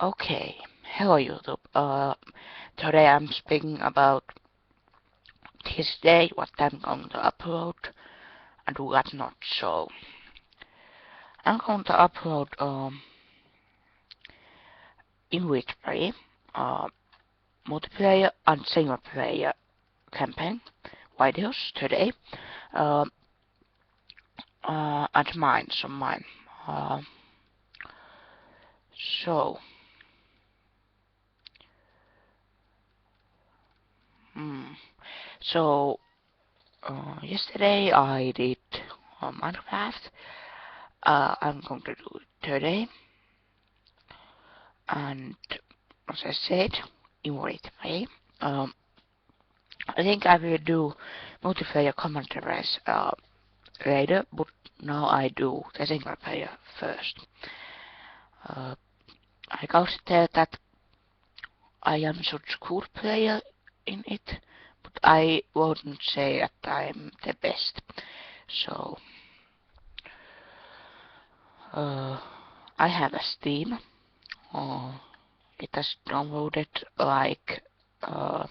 Okay, hello YouTube. Today I'm speaking about this day, what I'm going to upload and what not. So I'm going to upload in which play, multiplayer and single player campaign videos today. Uh, and mine, some mine. Uh, so, hmm, so yesterday I did Minecraft. I'm going to do it today. And as I said, in what way, um, I think I will do multiplayer commentaries later, but now I do the single player first. Uh, I consider that I am such a good player in it, but I wouldn't say that I'm the best. So, I have a Steam. Uh, it has downloaded like uh,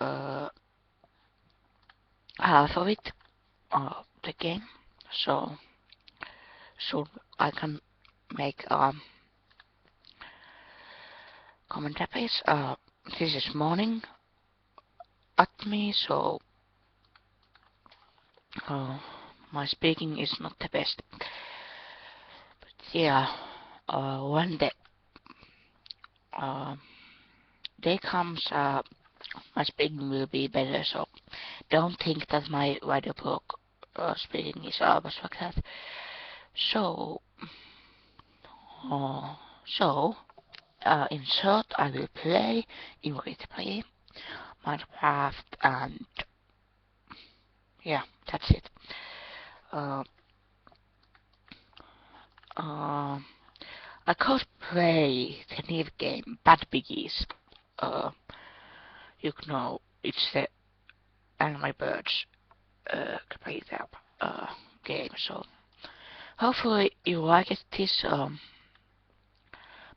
uh, half of it, the game. So, so I can make commentaries. This is morning at me, so uh, my speaking is not the best. But yeah, when the uh, day comes, my speaking will be better. So don't think that my video blog speaking is always like that. So, uh, so in short, I will play in play Minecraft, and yeah, that's it. Uh, uh, I could play the new game Bad Piggies. Uh, you know, it's the Angry Birds created game. So hopefully you like it. This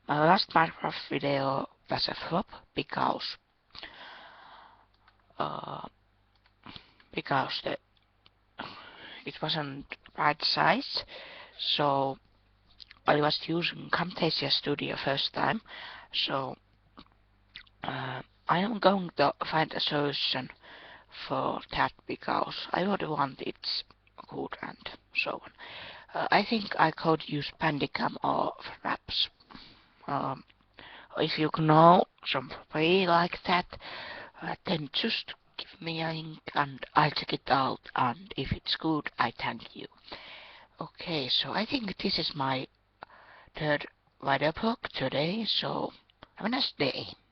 my last Minecraft video was a flop because uh, because it wasn't right size. So I was using Camtasia Studio first time. So I am going to find a solution for that because I would want it good and so on. I think I could use Bandicam or Fraps. Um, if you know somebody like that, then just give me a link and I'll check it out, and if it's good, I thank you. Okay, so I think this is my third video blog today, so have a nice day.